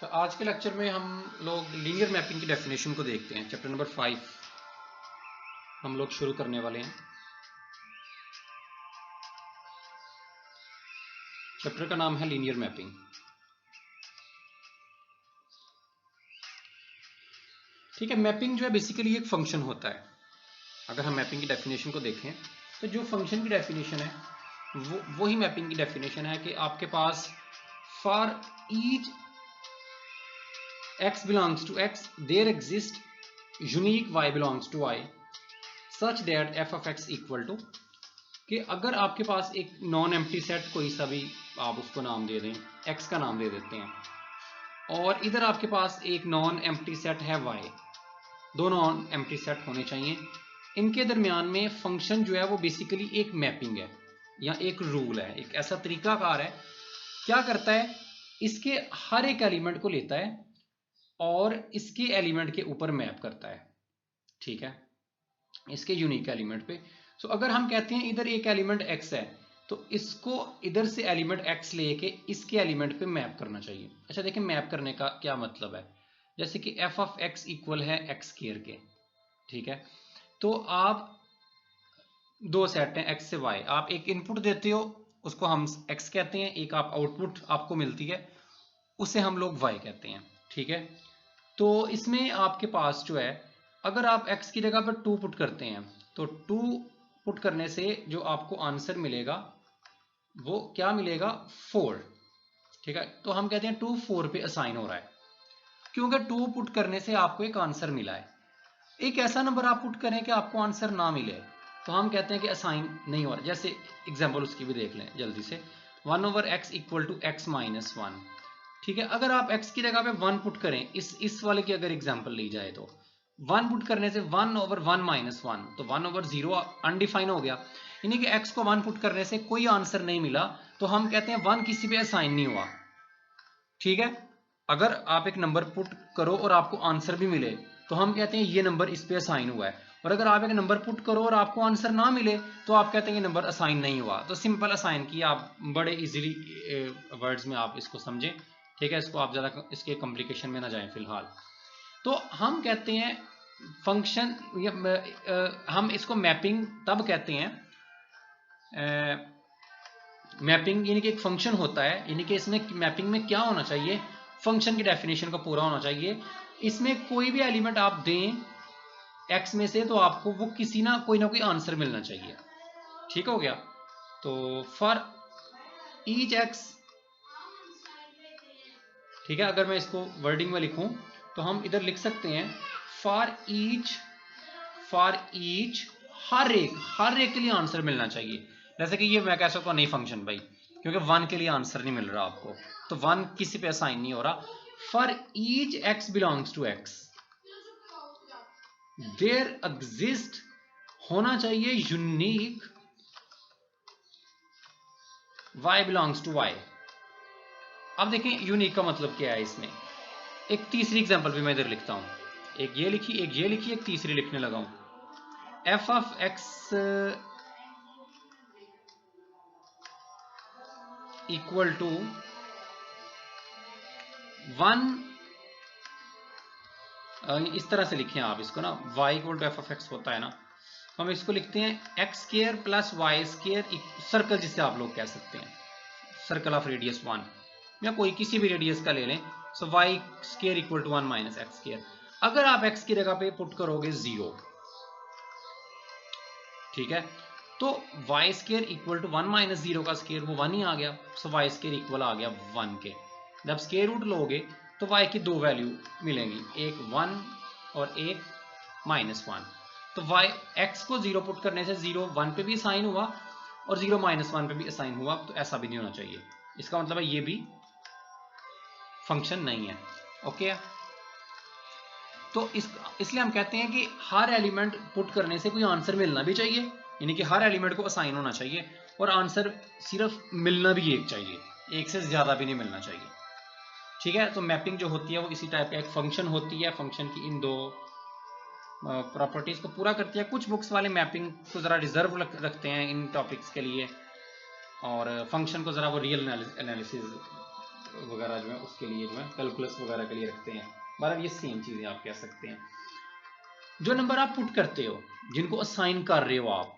तो आज के लेक्चर में हम लोग लीनियर मैपिंग की डेफिनेशन को देखते हैं। चैप्टर नंबर 5 हम लोग शुरू करने वाले हैं। चैप्टर का नाम है लीनियर मैपिंग। ठीक है, मैपिंग जो है बेसिकली एक फंक्शन होता है। अगर हम मैपिंग की डेफिनेशन को देखें तो जो फंक्शन की डेफिनेशन है वो ही मैपिंग की डेफिनेशन है कि आपके पास for each x belongs to x there exist unique y belongs to y such that f of x equal to कि अगर आपके पास एक नॉन एम्प्टी सेट कोई सा भी आप उसको नाम दे दें, x का नाम दे देते हैं, और इधर आपके पास एक नॉन एम्प्टी सेट है y, दो नॉन एम्प्टी सेट होने चाहिए। इनके दरमियान में फंक्शन जो है वो बेसिकली एक मैपिंग है या एक रूल है, एक ऐसा तरीकाकार है। क्या करता है, इसके हर एक एलिमेंट को लेता है और इसके एलिमेंट के ऊपर मैप करता है। ठीक है, इसके यूनिक एलिमेंट पे। सो अगर हम कहते हैं इधर एक एलिमेंट x है तो इसको इधर से एलिमेंट x लेके इसके एलिमेंट पे मैप करना चाहिए। अच्छा देखिए, मैप करने का क्या मतलब है। जैसे कि f ऑफ x इक्वल है x स्क्वायर के। ठीक है, तो आप दो सेट हैं x से y, आप एक इनपुट देते हो उसको हम x कहते हैं, एक आप आउटपुट आपको मिलती है उसे हम लोग y कहते हैं। ठीक है, तो इसमें आपके पास जो है अगर आप x की जगह पर 2 पुट करते हैं तो 2 पुट करने से जो आपको आंसर मिलेगा वो क्या मिलेगा, 4। ठीक है, तो हम कहते हैं 2 4 पे असाइन हो रहा है क्योंकि 2 पुट करने से आपको एक आंसर मिला है। एक ऐसा नंबर आप पुट करें कि आपको आंसर ना मिले तो हम कहते हैं कि असाइन नहीं हो रहा। जैसे एग्जाम्पल उसकी भी देख लें जल्दी से, 1/x equal to x minus 1। ठीक है, अगर आप x की जगह पे 1 पुट करें, इस वाले की अगर एग्जांपल ली जाए तो 1 पुट करने से 1/1 माइनस 1, तो 1/0 अनडिफाइन हो गया, यानी कि x को 1 पुट करने से कोई आंसर नहीं मिला, तो हम कहते हैं 1 किसी पे असाइन नहीं हुआ। ठीक है, अगर आप एक नंबर पुट करो और आपको आंसर भी मिले तो हम कहते हैं ये नंबर इस पे असाइन हुआ है, और अगर आप एक नंबर पुट करो और आपको आंसर ना मिले तो आप कहते हैं ये नंबर असाइन नहीं हुआ। तो सिंपल असाइन की आप बड़े इजीली वर्ड्स में आप इसको समझें। ठीक है, इसको आप ज़्यादा इसके कॉम्प्लिकेशन में ना जाएं फिलहाल। तो हम कहते हैं फंक्शन, हम इसको मैपिंग तब कहते हैं, मैपिंग यानी कि एक फंक्शन होता है, यानी कि इसमें मैपिंग में क्या होना चाहिए, फंक्शन की डेफिनेशन का पूरा होना चाहिए। इसमें कोई भी एलिमेंट आप दें x में से तो आपको वो किसी ना कोई आंसर मिलना चाहिए। ठीक हो गया, तो फॉर ईच x, ठीक है, अगर मैं इसको वर्डिंग में लिखूं तो हम इधर लिख सकते हैं फॉर ईच हर एक के लिए आंसर मिलना चाहिए। जैसे कि ये मैं कह सकता हूं नहीं फंक्शन भाई, क्योंकि 1 के लिए आंसर नहीं मिल रहा आपको, तो 1 किसी पे असाइन नहीं हो रहा। For each x belongs to x there exist होना चाहिए unique y belongs to y। अब देखें यूनिक का मतलब क्या है इसमें। एक तीसरी एग्जांपल भी मैं इधर लिखता हूं, एक ये लिखी, एक तीसरी लिखने लगा हूं। f of x equal to 1, इस तरह से लिखें आप इसको ना, y इक्वल टू एफ ऑफ एक्स होता है ना, तो हम इसको लिखते हैं x square plus y square, circle जिसे आप लोग कह सकते हैं, सर्कल ऑफ रेडियस 1 या कोई किसी भी रेडियस का ले लें। So y square equal to 1 minus x square. अगर आप x की जगह पे पुट करोगे 0, ठीक है, तो y square equal to 1 minus 0 का स्क्वायर वो 1 ही आ गया। सो वाई स्क्वायर इक्वल आ गया 1 के। जब स्क्वायर रूट लोगे तो y की दो वैल्यू मिलेंगी, एक 1 और एक -1। तो y x को 0 पुट करने से 0 1 पे भी असाइन हुआ और 0 -1 पे भी असाइन हुआ, तो ऐसा भी नहीं होना चाहिए। इसका मतलब है ये भी फंक्शन नहीं है। ओके, तो इसलिए हम कहते हैं कि हर एलिमेंट पुट करने से कोई आंसर मिलना भी चाहिए, यानी कि हर एलिमेंट को असाइन होना चाहिए, और आंसर सिर्फ मिलना भी एक चाहिए, एक से ज़्यादा भी नहीं मिलना चाहिए। ठीक है, तो मैपिंग जो होती है वो इसी टाइप का एक फंक्शन होती है। फंक्शन की इन दो प्रॉपर्टीज़ को पूरा करती है। कुछ बुक्स वाले मैपिंग को ज़रा रिजर्व रखते हैं इन टॉपिक्स के लिए, और फंक्शन को ज़रा वो रियल एनालिसिस वगैरह जो है उसके लिए जो है कैलकुलस वगैरह के लिए रखते हैं। बराबर ये सेम चीज़ें आप कह सकते हैं। जो नंबर आप पुट करते हो, जिनको असाइन कर रहे हो आप,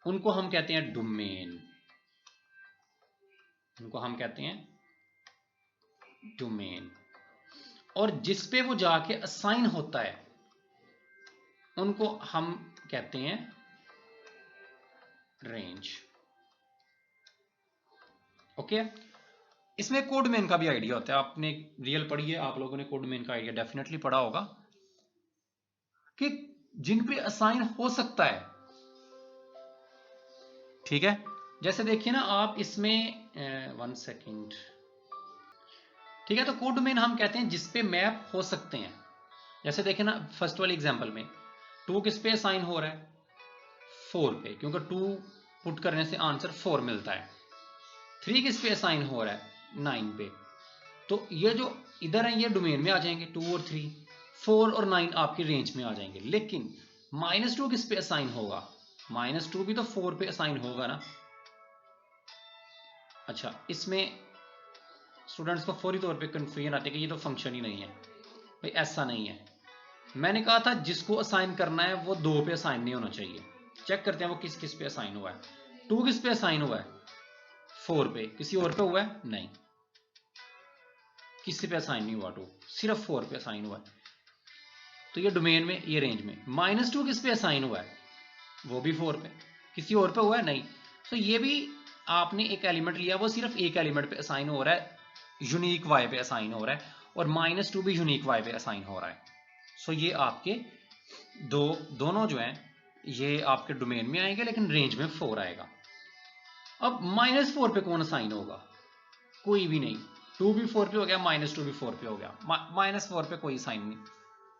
उनको हम कहते हैं डोमेन, उनको हम कहते हैं डोमेन। और जिस पे वो जाके असाइन होता है उनको हम कहते हैं रेंज। ओके, इसमें कोडमेन का भी आइडिया होता है। आपने रियल पढ़ी है, आप लोगों ने कोडमेन का आइडिया डेफिनेटली पढ़ा होगा कि जिन पे असाइन हो सकता है। ठीक है, जैसे देखिए ना आप इसमें 1 सेकेंड। ठीक है, तो कोडमेन हम कहते हैं जिस पे मैप हो सकते हैं। जैसे देखिए ना फर्स्ट वाले एग्जांपल में 2 किस पे असाइन हो रहा है, 4 पे, क्योंकि 2 पुट करने से आंसर 4 मिलता है। 3 किस पे असाइन हो रहा है, 9 पे। तो ये जो इधर है ये डोमेन में आ जाएंगे 2 और 3, 4 और 9 आपकी रेंज में आ जाएंगे। लेकिन -2 किस पे असाइन होगा, -2 भी तो 4 पे असाइन होगा ना। अच्छा, इसमें स्टूडेंट्स को फौरी तौर पे कंफ्यूजन आती है कि ये तो फंक्शन ही नहीं है। भाई ऐसा नहीं है, मैंने कहा था जिसको असाइन करना है वो 2 पे असाइन नहीं होना चाहिए। चेक करते हैं वो किस किस पे असाइन हुआ है। 2 किस पे असाइन हुआ है, 4 पे। किसी और पे हुआ है, नहीं, किसी पे असाइन नहीं हुआ। 2 सिर्फ 4 पे असाइन हुआ है, तो ये डोमेन में, ये रेंज में। -2 किस पे असाइन हुआ है, वो भी 4 पे। किसी और पे हुआ है, नहीं। तो ये भी आपने एक एलिमेंट लिया, वो सिर्फ एक एलिमेंट पे असाइन हो रहा है, यूनिक वाई पे असाइन हो रहा है, और -2 भी यूनिक वाई पे असाइन हो रहा है। सो ये आपके दोनों जो हैं ये आपके डोमेन में आएंगे, लेकिन रेंज में 4 आएगा। अब -4 पे कौन असाइन होगा, कोई भी नहीं। 2 भी 4 पे हो गया, -2 भी 4 पे हो गया। -4 पे कोई साइन नहीं,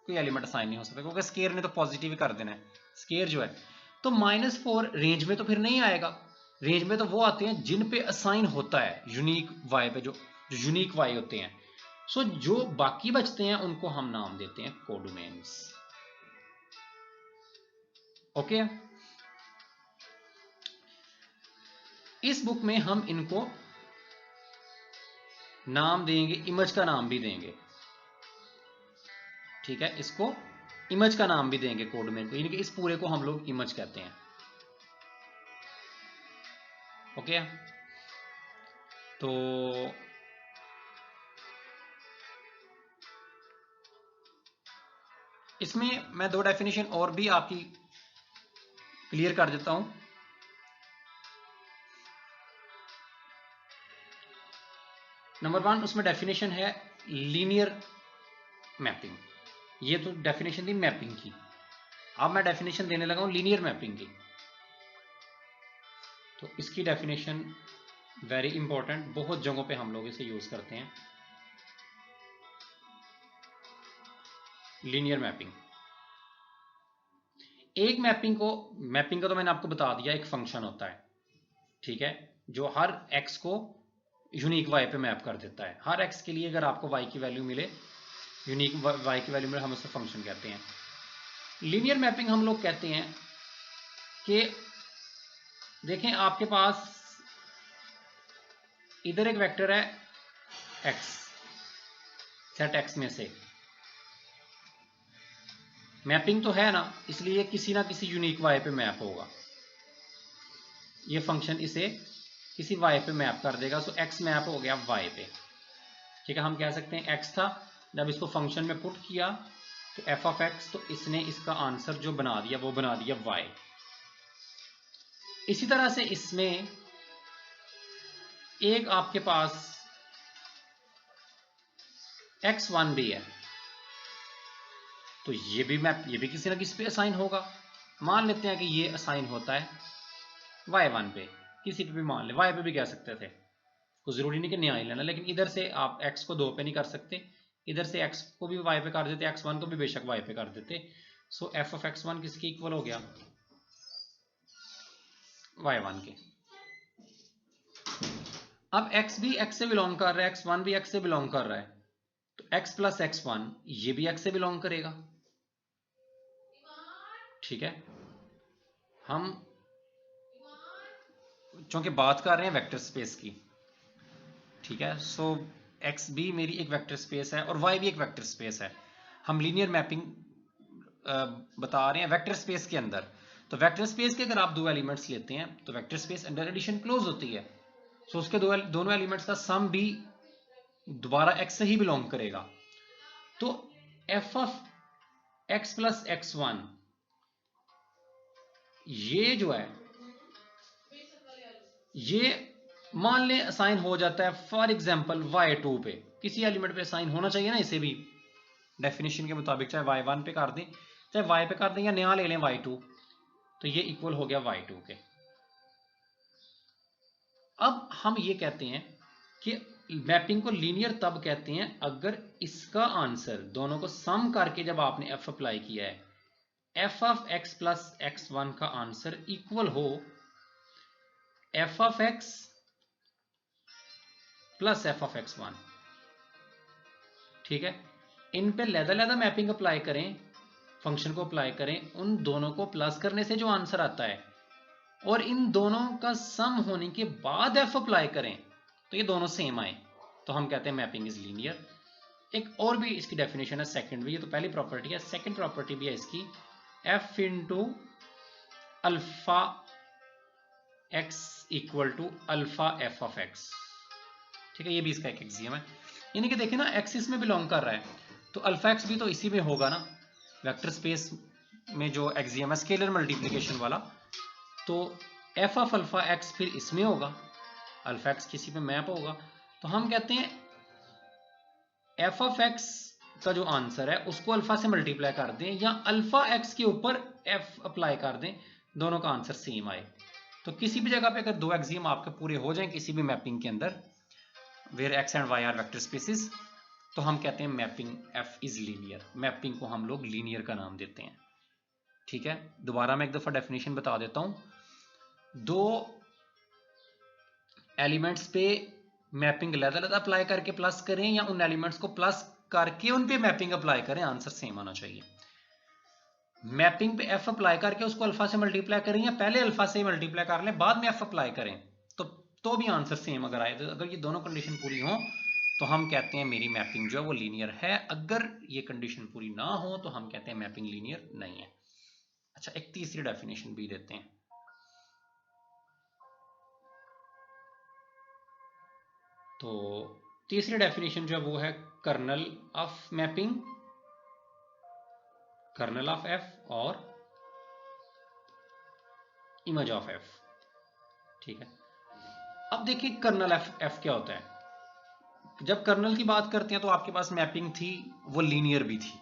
कोई एलिमेंट असाइन नहीं हो सकता, क्योंकि स्केयर ने तो पॉजिटिव ही कर देना है, स्केयर जो है। तो -4 रेंज में तो फिर नहीं आएगा। रेंज में तो वो आते हैं जिन पे असाइन होता है यूनिक वाई पे, जो यूनिक वाई होते हैं। सो जो बाकी बचते हैं उनको हम नाम देते हैं कोडोमेन्स। ओके, इस बुक में हम इनको नाम देंगे, इमेज का नाम भी देंगे। ठीक है, इसको इमेज का नाम भी देंगे कोडमेन को, यानी कि इस पूरे को हम लोग इमेज कहते हैं। ओके, तो इसमें मैं 2 डेफिनेशन और भी आपकी क्लियर कर देता हूं। नंबर 1 उसमें डेफिनेशन है लीनियर मैपिंग। ये तो डेफिनेशन थी मैपिंग की, अब मैं डेफिनेशन देने लगा हूं लीनियर मैपिंग की। तो इसकी डेफिनेशन वेरी इंपॉर्टेंट, बहुत जगहों पे हम लोग इसे यूज करते हैं। लीनियर मैपिंग, एक मैपिंग का तो मैंने आपको बता दिया, एक फंक्शन होता है। ठीक है, जो हर एक्स को यूनिक वाई पे मैप कर देता है। हर एक्स के लिए अगर आपको वाई की वैल्यू मिले, यूनिक वाई की वैल्यू मिले, हम उसे फंक्शन कहते हैं। लीनियर मैपिंग हम लोग कहते हैं कि देखें आपके पास इधर एक वेक्टर है एक्स, सेट एक्स में से मैपिंग तो है ना, इसलिए किसी ना किसी यूनिक वाई पे मैप होगा। ये फंक्शन इसे किसी वाई पे मैप कर देगा। सो एक्स मैप हो गया वाई पे। ठीक है, हम कह सकते हैं एक्स था, जब इसको फंक्शन में पुट किया तो एफ ऑफ एक्स, तो इसने इसका आंसर जो बना दिया वो बना दिया वाई। इसी तरह से इसमें एक आपके पास x1 भी है, तो ये भी मैप, ये भी किसी ना किसी पे असाइन होगा। मान लेते हैं कि ये असाइन होता है y1 पे, किसी पे भी मान ले, y पे भी कह सकते थे, कुछ जरूरी नहीं कि न्याय ही लेना। लेकिन इधर से आप x को 2 पे नहीं कर सकते, इधर से x को भी y पे कर देते, x1 को भी बेशक y पे कर देते। सो f ऑफ x1 किसके इक्वल हो गया, y1 के। अब x भी x से बिलोंग कर रहा है, x1 भी x से बिलोंग कर रहा है, तो x प्लस x1 ये भी x से बिलोंग करेगा। ठीक है, हम चूंकि बात कर रहे हैं वेक्टर स्पेस की। ठीक है, सो एक्स भी मेरी एक वेक्टर स्पेस है और वाई भी एक वेक्टर स्पेस है। हम लीनियर मैपिंग बता रहे हैं वेक्टर स्पेस के अंदर। तो वेक्टर स्पेस के अगर आप दो एलिमेंट्स लेते हैं तो vector space under addition close होती है, तो उसके दोनों एलिमेंट्स का सम भी दोबारा एक्स से ही बिलोंग करेगा। तो F of x plus x one ये जो है ये मान लें असाइन हो जाता है फॉर एग्जांपल y2 पे, किसी एलिमेंट पे असाइन होना चाहिए ना इसे भी डेफिनेशन के मुताबिक, चाहे y1 पे कर दें चाहे y पे कर दें या नया ले लें y2, तो ये इक्वल हो गया y2 के। अब हम ये कहते हैं कि मैपिंग को लीनियर तब कहते हैं अगर इसका आंसर दोनों को सम करके जब आपने f अप्लाई किया है, f of x plus x1 का आंसर इक्वल हो f of x plus f of x1। ठीक है, इन पे लहदा मैपिंग अप्लाई करें, फंक्शन को अप्लाई करें, उन दोनों को प्लस करने से जो आंसर आता है और इन दोनों का सम होने के बाद f अप्लाई करें तो ये दोनों सेम आए, तो हम कहते हैं मैपिंग इज लीनियर। एक और भी इसकी डेफिनेशन है सेकंड भी, ये तो पहली प्रॉपर्टी है, सेकंड प्रॉपर्टी भी है इसकी, f into alpha x equal to alpha f of x। ठीक है, ये भी इसका एक एक्सियम है, यानी कि देखिए ना x इसमें बिलोंग कर रहा है तो अल्फा x भी तो इसी में होगा ना, वेक्टर स्पेस में जो एक्सियम है स्केलर मल्टीप्लिकेशन वाला, तो f ऑफ अल्फा x फिर इसमें होगा, अल्फा x किसी पे मैप होगा, तो हम कहते हैं f ऑफ x का जो आंसर है उसको अल्फा से मल्टीप्लाई कर दें या अल्फा x के ऊपर f अप्लाई कर दें, दोनों का आंसर सेम आए। तो किसी भी जगह पे अगर दो एक्सियम आपके पूरे हो जाएं किसी भी मैपिंग के अंदर, where x and y are vector spaces, तो हम कहते हैं mapping f is linear, mapping को हम लोग लीनियर का नाम देते हैं। ठीक है, दोबारा मैं एक दफा डेफिनेशन बता देता हूं, दो एलिमेंट्स पे मैपिंग अलग-अलग अप्लाई करके प्लस करें या उन एलिमेंट्स को प्लस करके उन पे मैपिंग अप्लाई करें, आंसर सेम आना चाहिए। मैपिंग पे f अप्लाई करके उसको अल्फा से मल्टीप्लाई करें या पहले अल्फा से मल्टीप्लाई कर लें बाद में f अप्लाई करें, तो भी आंसर सेम अगर आए, तो अगर ये दोनों कंडीशन पूरी हो तो हम कहते हैं मेरी मैपिंग जो है वो लीनियर है, अगर ये कंडीशन पूरी ना हो तो हम कहते हैं मैपिंग लीनियर नहीं है। अच्छा, एक तीसरी डेफिनेशन भी देते हैं, तो तीसरी डेफिनेशन जो है वो है kernel of mapping, kernel of f और इमेज ऑफ f। ठीक है, अब देखिए कर्नल f क्या होता है। जब कर्नल की बात करते हैं तो आपके पास मैपिंग थी वो लीनियर भी थी,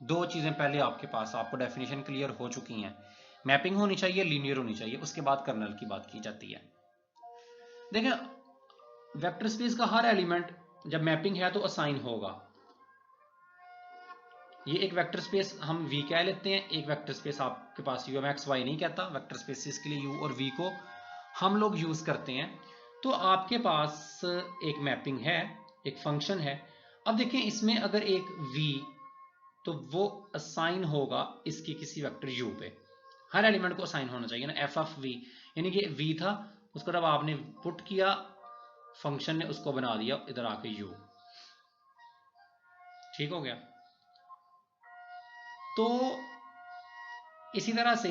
दो चीजें पहले आपके पास, आपको डेफिनेशन क्लियर हो चुकी हैं, मैपिंग होनी चाहिए लीनियर होनी चाहिए, उसके बाद कर्नल की बात की जाती है। देखें वेक्टर स्पेस का हर एलिमेंट जब मैपिंग है तो असाइन होगा, ये एक वेक्टर स्पेस हम V कह लेते हैं, एक वेक्टर स्पेस आपके पास UMXY नहीं कहता, वेक्टर स्पेसिस के लिए U और V को हम लोग यूज करते हैं। तो आपके पास एक मैपिंग है, एक फंक्शन है, अब देखिए इसमें अगर एक V तो वो असाइन होगा इसके किसी वेक्टर U पे, हर एलिमेंट को असाइन होना चाहिए ना, f ऑफ V, यानी कि V था उसको जब आपने पुट किया फंक्शन ने उसको बना दिया इधर आके U। ठीक हो गया, तो इसी तरह से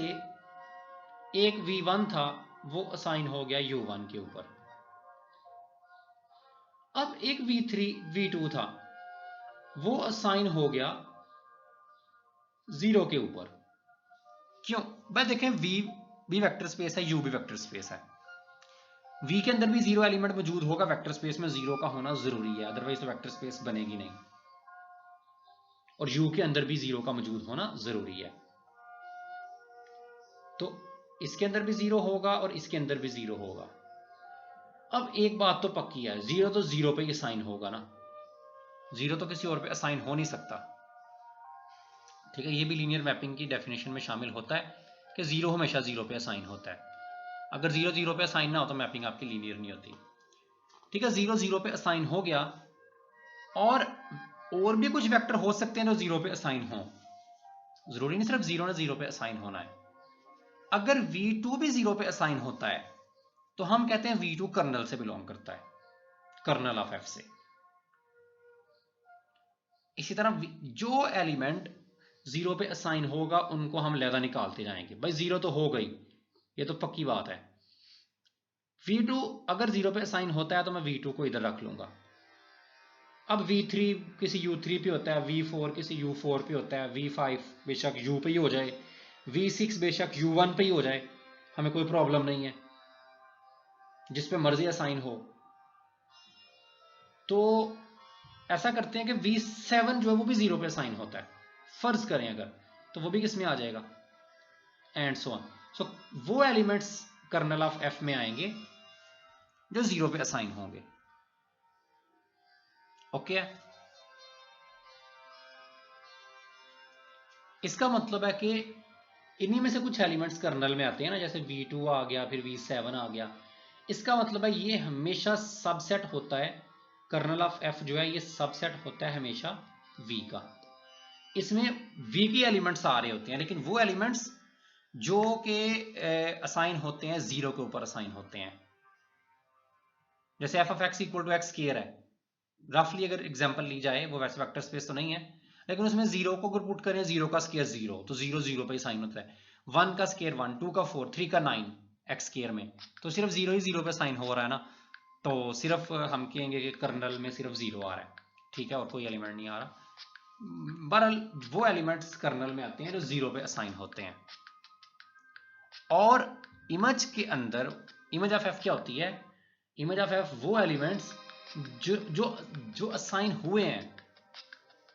एक V1 था वो असाइन हो गया U1 के ऊपर, अब एक V3 V2 था वो असाइन हो गया 0 के ऊपर। क्यों भाई, देखें V भी वेक्टर स्पेस है, U भी वेक्टर स्पेस है, V के अंदर भी 0 एलिमेंट मौजूद होगा, वेक्टर स्पेस में 0 का होना जरूरी है, अदरवाइज तो वेक्टर स्पेस बनेगी नहीं, और U के अंदर भी 0 का मौजूद होना जरूरी है। तो इसके अंदर भी 0 होगा और इसके अंदर भी 0 होगा। अब एक बात तो पक्की है, 0 तो 0 पे ही असाइन होगा ना, 0 तो किसी और पे असाइन हो नहीं सकता। ठीक है, ये भी लीनियर मैपिंग की डेफिनेशन में शामिल होता है कि 0 हमेशा 0 पे असाइन होता है, अगर 0 0 पे असाइन ना हो तो मैपिंग आपकी लीनियर नहीं होती। ठीक है, 0 0 पे असाइन हो गया, और भी कुछ वेक्टर हो सकते हैं जो 0 पे असाइन हो, जरूरी नहीं सिर्फ 0 ने 0 पे असाइन होना है। अगर V2 भी 0 पे असाइन होता है तो हम कहते हैं V2 कर्नल से बिलोंग करता है, कर्नल ऑफ F से। इसी तरह जो एलिमेंट 0 पे असाइन होगा उनको हम लहदा निकालते जाएंगे। भाई 0 तो हो गई, ये तो पक्की बात है। V2 अगर 0 पे असाइन होता है तो मैं V2 को इधर रख लूंगा। अब V3 किसी U3 पे होता है, V4 किसी U4 पे होता है, V5 बेशक U पे ही हो जाए, V6 बेशक U1 पे ही हो जाए, हमें कोई प्रॉब्लम नहीं है, जिस पे मर्जी असाइन हो। तो ऐसा करते हैं कि V7 जो है वो भी 0 पे असाइन होता है, फर्ज करें अगर, तो वो भी किस में आ जाएगा, एंड सो ऑन। सो वो एलिमेंट्स कर्नल ऑफ F में आएंगे जो 0 पे असाइन होंगे। ओके इसका मतलब है कि इन्हीं में से कुछ एलिमेंट्स कर्नल में आते हैं ना, जैसे V2 आ गया, फिर V7 आ गया। इसका मतलब है ये हमेशा सबसेट होता है, कर्नल ऑफ F जो है ये सबसेट होता है हमेशा V का। इसमें V के एलिमेंट्स आ रहे होते हैं, लेकिन वो एलिमेंट्स जो के असाइन होते हैं 0 के ऊपर असाइन होते हैं। जैसे f of x equal to x square है, रफली अगर एग्जांपल ली जाए, वो वैसे वेक्टर स्पेस तो नहीं है, लेकिन उसमें 0 को अगर पुट करें, 0 का स्क्वायर 0, तो 0 0 पे ही साइन होता है। 1 का स्क्वायर 1, 2 का 4, 3 का 9 एक्स स्क्वायर में, तो सिर्फ 0 ही 0 पे साइन हो रहा है ना, तो सिर्फ हम कहेंगे कि कर्नल में सिर्फ 0 आ रहा है, ठीक है, और कोई एलिमेंट नहीं आ रहा। बहरहाल वो एलिमेंट्स कर्नल में आते हैं जो 0 पे असाइन होते हैं। और इमेज के अंदर इमेज ऑफ एफ क्या होती है, इमेज ऑफ एफ वो एलिमेंट्स जो जो जो असाइन हुए हैं,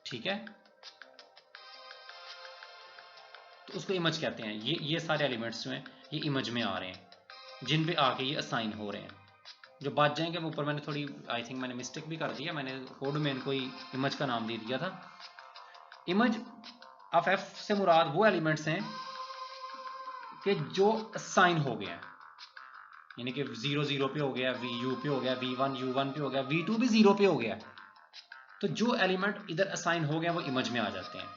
ठीक है, तो उसको इमेज कहते हैं। ये सारे एलिमेंट्स जो हैं ये इमेज में आ रहे हैं, जिन पे आके ये असाइन हो रहे हैं। जो बात जाएंगे वो ऊपर मैंने थोड़ी आई थिंक मैंने मिस्टेक भी कर दिया, मैंने कोड में इनको ही इमेज का नाम दे दिया था। इमेज ऑफ एफ से मुराद वो एलिमेंट्स हैं कि जो असाइन हो गए हैं, यानी कि 0 0 पे हो गया, VU पे हो गया, V1 U1 पे हो गया, V2 भी 0 पे हो गया, तो जो एलिमेंट इधर असाइन हो गया वो इमेज में आ जाते हैं।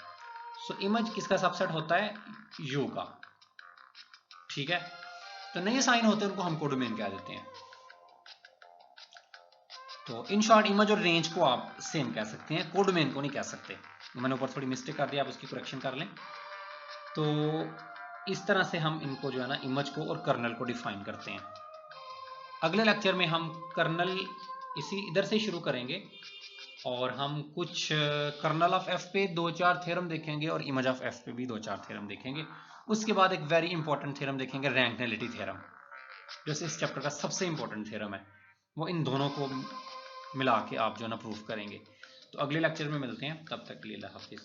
सो इमेज किसका सबसेट होता है, U का, ठीक है। तो नहीं असाइन होते उनको हम कोडोमेन कह देते हैं। तो इन शॉर्ट इमेज और रेंज को आप सेम कह सकते हैं, कोडोमेन को नहीं कह सकते। मैंने ऊपर थोड़ी मिस्टेक कर दिया, आप उसकी करेक्शन कर लें। तो इस तरह से हम इनको जो है ना इमेज को और कर्नल को डिफाइन करते हैं। अगले लेक्चर में हम कर्नल इसी इधर से शुरू करेंगे और हम कुछ कर्नल ऑफ एफ पे 2-4 थ्योरम देखेंगे और इमेज ऑफ एफ पे भी 2-4 थ्योरम देखेंगे। उसके बाद एक वेरी इंपॉर्टेंट थ्योरम देखेंगे, रैंक नलिटी थ्योरम, जो इस चैप्टर का सबसे इंपॉर्टेंट थ्योरम है। वो इन दोनों को मिला के आप जो है ना प्रूफ करेंगे। तो अगले लेक्चर में मिलते हैं, तब तक के लिए अल्लाह हाफिज़।